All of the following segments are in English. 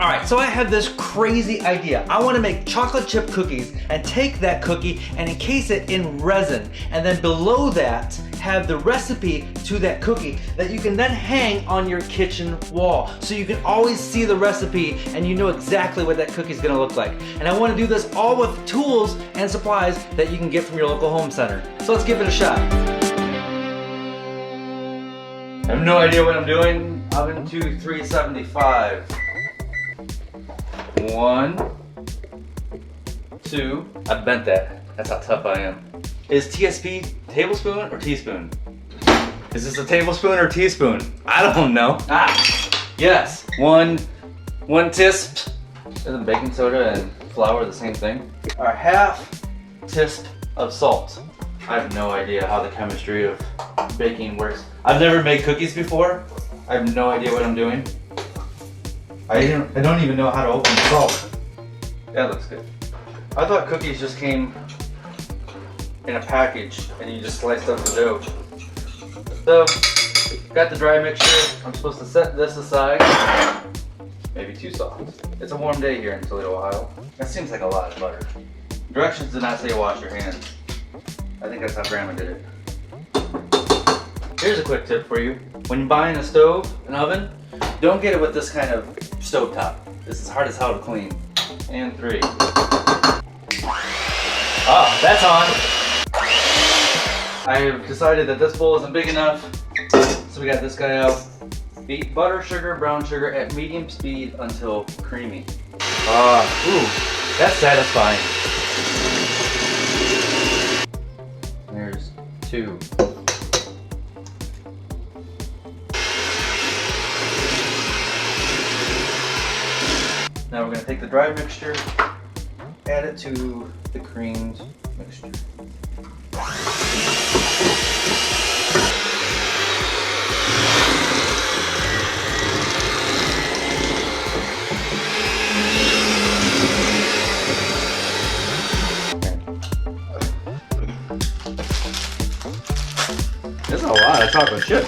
All right, so I have this crazy idea. I want to make chocolate chip cookies and take that cookie and encase it in resin, and then below that have the recipe to that cookie that you can then hang on your kitchen wall, so you can always see the recipe and you know exactly what that cookie is going to look like. And I want to do this all with tools and supplies that you can get from your local home center. So let's give it a shot. I have no idea what I'm doing. Oven to 375. 1, 2. I bent that. That's how tough I am. Is TSP tablespoon or teaspoon? Is this a tablespoon or teaspoon? I don't know. Yes. One tisp. Isn't baking soda and flour the same thing? Or half tisp of salt. I have no idea how the chemistry of baking works. I've never made cookies before. I have no idea what I'm doing. I don't even know how to open the salt. That looks good. I thought cookies just came in a package and you just sliced up the dough. So, got the dry mixture. I'm supposed to set this aside. Maybe too soft. It's a warm day here in Toledo, Ohio. That seems like a lot of butter. Directions do not say wash your hands. I think that's how Grandma did it. Here's a quick tip for you. When you're buying a stove, an oven, don't get it with this kind of stove top. This is hard as hell to clean. And 3. Ah, that's on. I have decided that this bowl isn't big enough, so we got this guy out. Beat butter, sugar, brown sugar at medium speed until creamy. Ooh, that's satisfying. There's 2. Now we're going to take the dry mixture, add it to the creamed mixture. This is a lot of chocolate chip.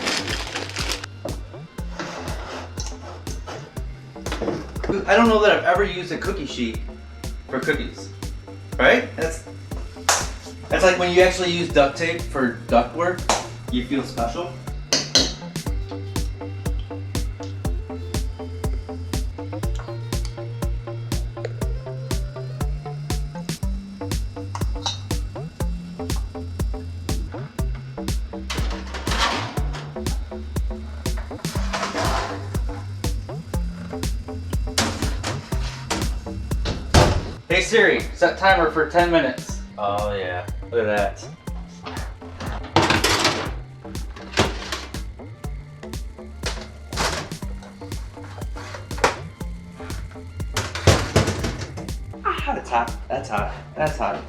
I don't know that I've ever used a cookie sheet for cookies, right? That's like when you actually use duct tape for ductwork, you feel special. Hey Siri, set timer for 10 minutes. Oh yeah, look at that. That's hot, that's hot, that's hot.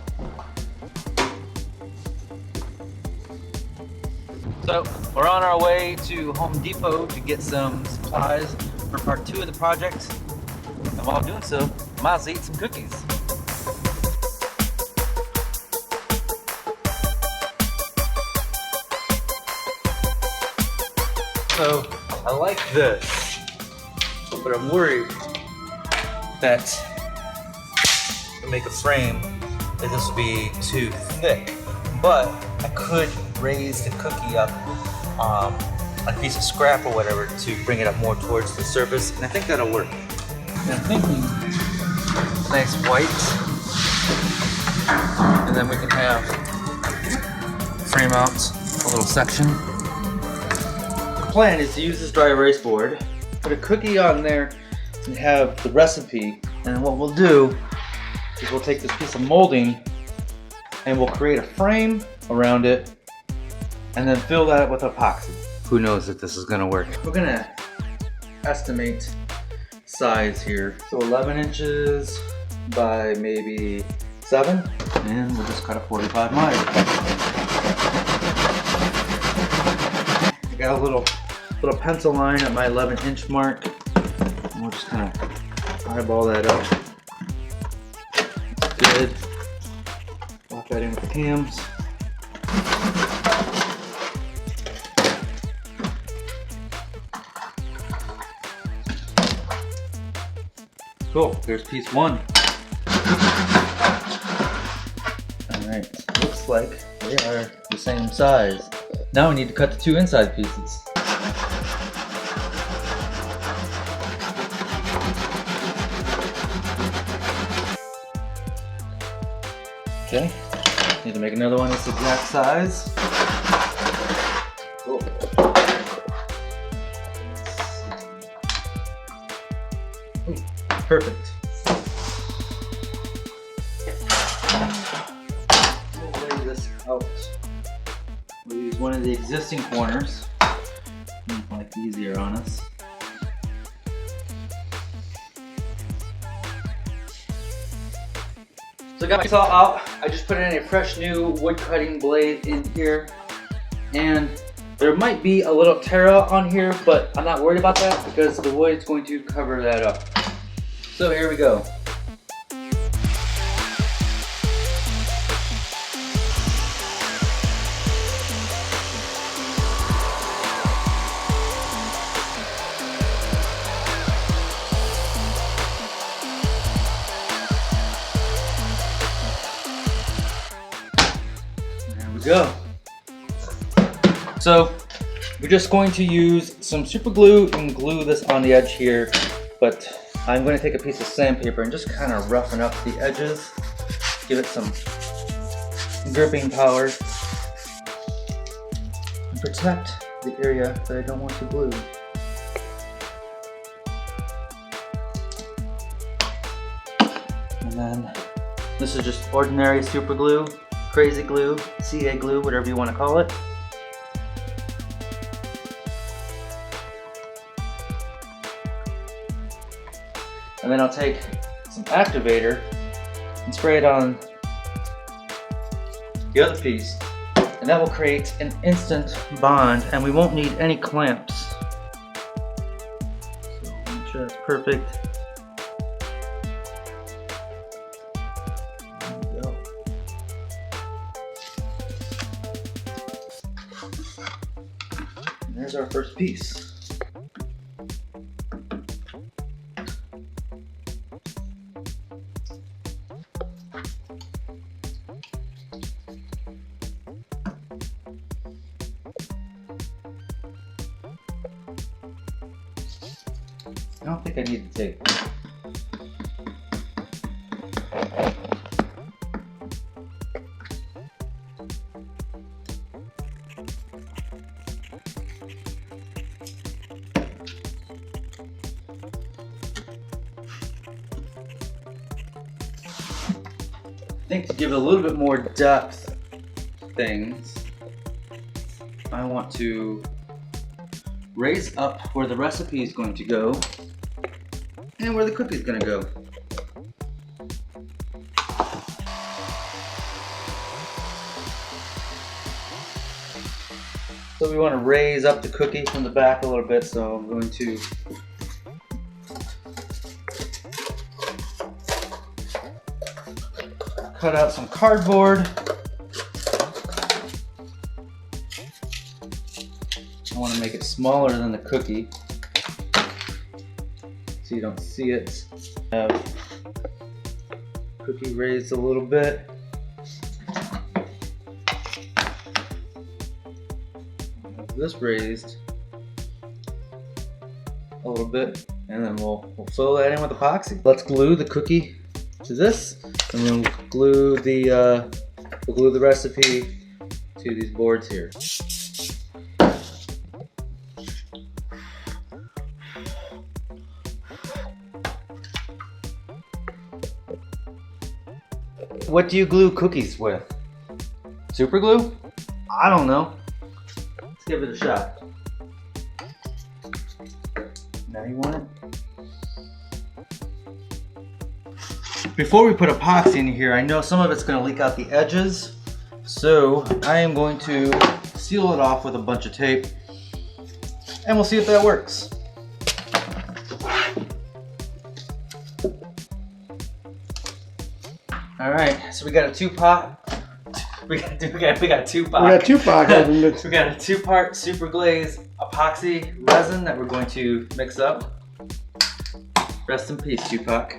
So, we're on our way to Home Depot to get some supplies for part 2 of the project. And while doing so, I might as well eat some cookies. So, I like this, but I'm worried that to make a frame that this will be too thick. But I could raise the cookie up on a piece of scrap or whatever to bring it up more towards the surface, and I think that'll work. And I'm thinking nice white, and then we can have frame out a little section. The plan is to use this dry erase board, put a cookie on there, and have the recipe. And what we'll do is we'll take this piece of molding and we'll create a frame around it and then fill that with epoxy. Who knows if this is gonna work. We're gonna estimate size here. So 11 inches by maybe 7, and we'll just cut a 45 mile. I got a little pencil line at my 11-inch mark, and we'll just kind of eyeball that up. Good. Lock that in with the cams. Cool, here's piece 1. Alright, looks like they are the same size. Now we need to cut the 2 inside pieces. Okay, need to make another one this exact size. Cool. Ooh, perfect. We'll lay this out. We'll use one of the existing corners. Make life easier on us. So I got my saw out. I just put in a fresh new wood cutting blade in here, and there might be a little tear out on here, but I'm not worried about that because the wood is going to cover that up. So here we go. Go. So we're just going to use some super glue and glue this on the edge here, but I'm going to take a piece of sandpaper and just kind of roughen up the edges, give it some gripping power, and protect the area that I don't want to glue. And then this is just ordinary super glue. Crazy glue, CA glue, whatever you want to call it. And then I'll take some activator and spray it on the other piece, and that will create an instant bond, and we won't need any clamps. So make sure that's perfect. There's our first piece. I don't think I need the tape. I think to give it a little bit more depth things, I want to raise up where the recipe is going to go and where the cookie is going to go. So we want to raise up the cookie from the back a little bit, so I'm going to cut out some cardboard. I want to make it smaller than the cookie so you don't see it. Have cookie raised a little bit. Have this raised a little bit, and then we'll fill that in with epoxy. Let's glue the cookie to this, and then we'll glue the recipe to these boards here. What do you glue cookies with? Super glue? I don't know. Let's give it a shot. Now you want it? Before we put epoxy in here, I know some of it's going to leak out the edges, so I am going to seal it off with a bunch of tape, and we'll see if that works. All right, so we got a two-pot. We got two-pot. We got two-pot. We got a two-part super glaze epoxy resin that we're going to mix up. Rest in peace, Tupac.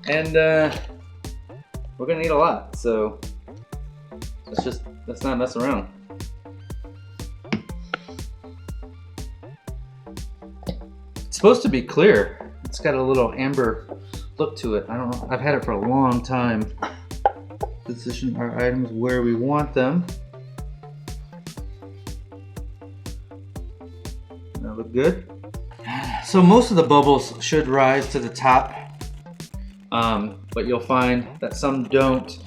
And we're gonna need a lot, so let's not mess around. It's supposed to be clear. It's got a little amber look to it. I don't know. I've had it for a long time. Position our items where we want them. That look good. So most of the bubbles should rise to the top, but you'll find that some don't.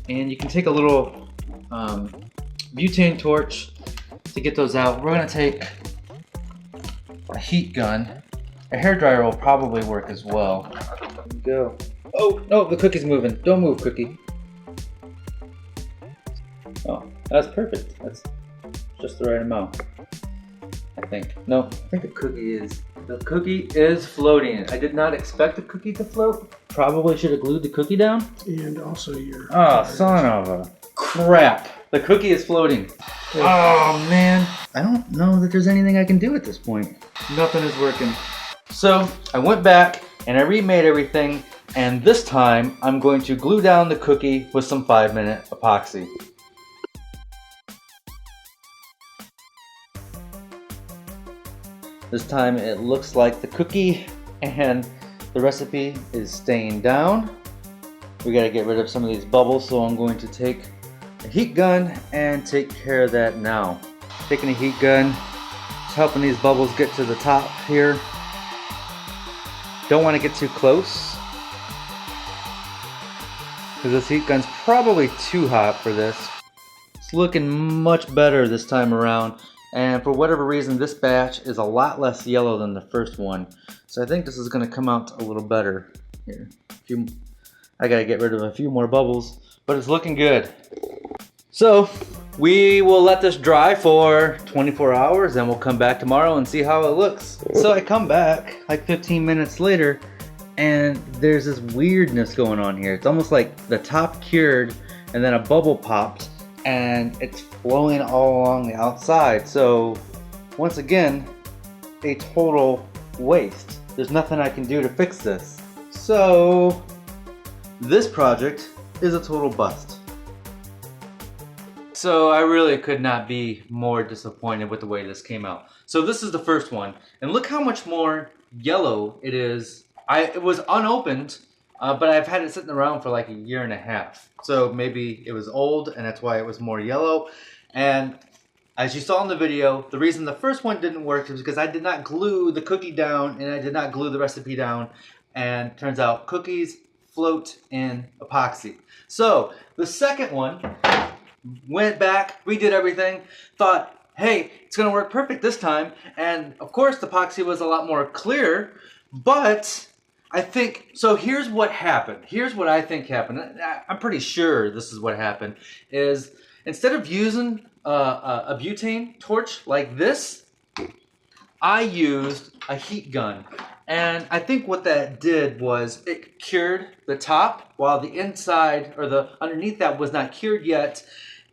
And you can take a little butane torch to get those out. We're gonna take a heat gun. A hairdryer will probably work as well. There we go. Oh, no, the cookie's moving. Don't move, cookie. Oh, that's perfect. That's just the right amount, I think. No, I think the cookie is floating. I did not expect the cookie to float. Probably should have glued the cookie down. And also your... Oh, son of a crap. The cookie is floating. Oh, man. I don't know that there's anything I can do at this point. Nothing is working. So I went back and I remade everything, and this time I'm going to glue down the cookie with some 5-minute epoxy. This time it looks like the cookie and the recipe is staying down. We gotta get rid of some of these bubbles, so I'm going to take a heat gun and take care of that now. Taking a heat gun, just helping these bubbles get to the top here. Don't want to get too close, because this heat gun's probably too hot for this. It's looking much better this time around, and for whatever reason this batch is a lot less yellow than the first one, so I think this is going to come out a little better. Here, I gotta get rid of a few more bubbles, but it's looking good. So we will let this dry for 24 hours and we'll come back tomorrow and see how it looks. So I come back like 15 minutes later and there's this weirdness going on here. It's almost like the top cured and then a bubble popped and it's flowing all along the outside. So once again, a total waste. There's nothing I can do to fix this. So this project is a total bust. So I really could not be more disappointed with the way this came out. So this is the first one, and look how much more yellow it is. It was unopened, but I've had it sitting around for like 1.5 years. So maybe it was old, and that's why it was more yellow. And as you saw in the video, the reason the first one didn't work is because I did not glue the cookie down, and I did not glue the recipe down. And turns out cookies float in epoxy. So the second one, went back, redid everything, thought, hey, it's gonna work perfect this time. And of course the epoxy was a lot more clear, but I think, so here's what happened. Here's what I think happened. I'm pretty sure this is what happened, is instead of using a butane torch like this, I used a heat gun. And I think what that did was it cured the top while the inside, or the underneath that, was not cured yet.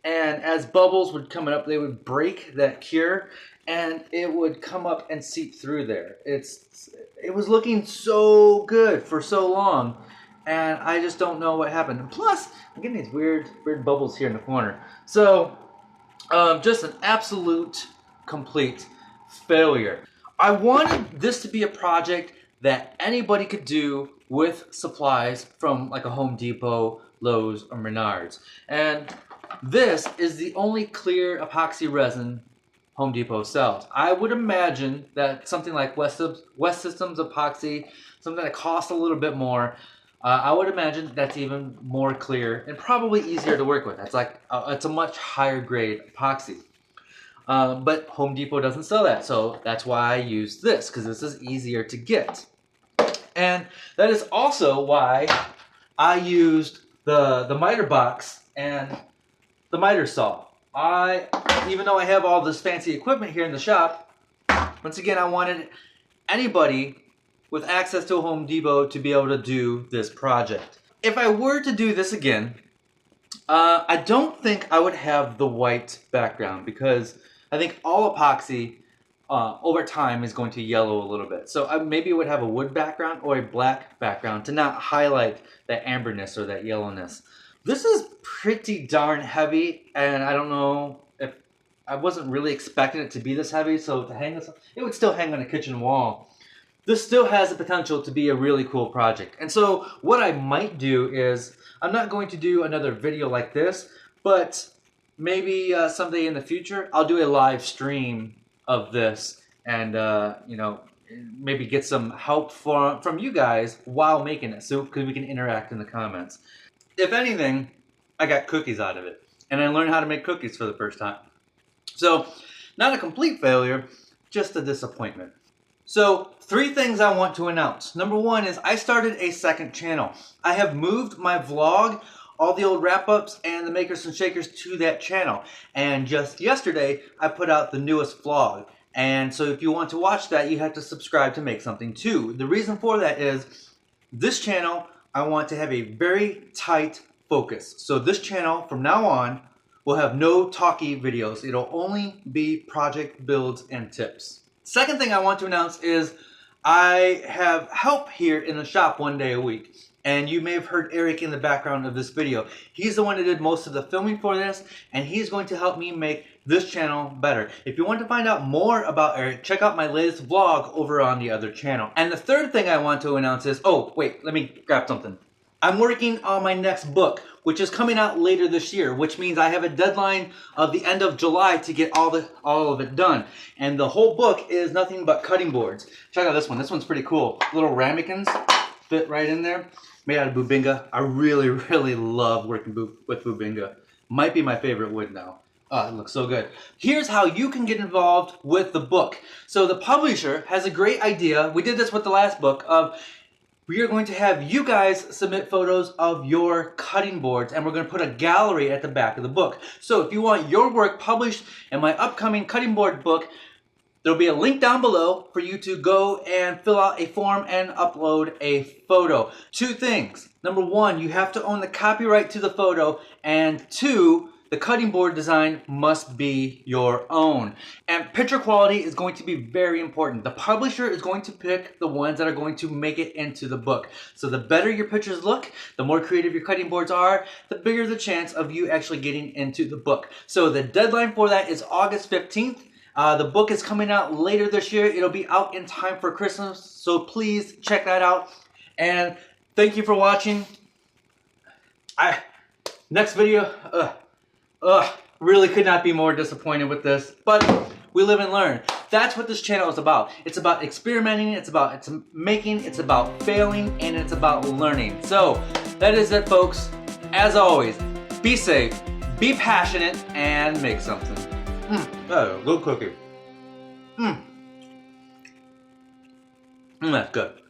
And as bubbles would come up, they would break that cure and it would come up and seep through there. It was looking so good for so long, and I just don't know what happened. And plus, I'm getting these weird bubbles here in the corner. So just an absolute complete failure. I wanted this to be a project that anybody could do with supplies from like a Home Depot, Lowe's, or Menards. And this is the only clear epoxy resin Home Depot sells. I would imagine that something like West Systems epoxy, something that costs a little bit more, I would imagine that's even more clear and probably easier to work with. It's like it's a much higher grade epoxy. But Home Depot doesn't sell that, so that's why I use this, because this is easier to get. And that is also why I used the miter box and the miter saw. Even though I have all this fancy equipment here in the shop, once again, I wanted anybody with access to a Home Depot to be able to do this project. If I were to do this again, I don't think I would have the white background, because I think all epoxy over time is going to yellow a little bit. So maybe it would have a wood background or a black background to not highlight that amberness or that yellowness. This is pretty darn heavy, and I don't know if I wasn't really expecting it to be this heavy, so to hang this, it would still hang on a kitchen wall. This still has the potential to be a really cool project. And so what I might do is, I'm not going to do another video like this, but maybe someday in the future, I'll do a live stream of this and, you know, maybe get some help from you guys while making it, so because we can interact in the comments. If anything, I got cookies out of it, and I learned how to make cookies for the first time. So, not a complete failure, just a disappointment. So, 3 things I want to announce. Number 1 is I started a second channel. I have moved my vlog, all the old wrap-ups, and the makers and shakers to that channel. And just yesterday, I put out the newest vlog. And so if you want to watch that, you have to subscribe to Make Something Too. The reason for that is, this channel, I want to have a very tight focus. So this channel, from now on, will have no talky videos. It'll only be project builds and tips. Second thing I want to announce is I have help here in the shop 1 day a week. And you may have heard Eric in the background of this video. He's the one that did most of the filming for this, and he's going to help me make this channel better. If you want to find out more about Eric, check out my latest vlog over on the other channel. And the third thing I want to announce is, oh wait, let me grab something. I'm working on my next book, which is coming out later this year, which means I have a deadline of the end of July to get all of it done. And the whole book is nothing but cutting boards. Check out this one. This one's pretty cool. Little ramekins fit right in there. Made out of bubinga. I really, really love working with bubinga. Might be my favorite wood now. Oh, it looks so good. Here's how you can get involved with the book. So the publisher has a great idea. We did this with the last book of, we are going to have you guys submit photos of your cutting boards, and we're going to put a gallery at the back of the book. So if you want your work published in my upcoming cutting board book, there'll be a link down below for you to go and fill out a form and upload a photo. 2 things. Number 1, you have to own the copyright to the photo, and 2, the cutting board design must be your own. And picture quality is going to be very important. The publisher is going to pick the ones that are going to make it into the book. So the better your pictures look, the more creative your cutting boards are, the bigger the chance of you actually getting into the book. So the deadline for that is August 15th. The book is coming out later this year. It'll be out in time for Christmas, so please check that out. And thank you for watching. Next video, really could not be more disappointed with this, but we live and learn. That's what this channel is about. It's about experimenting, it's about making, it's about failing, and it's about learning. So that is it, folks. As always, be safe, be passionate, and make something. Oh, good cookie. That's good.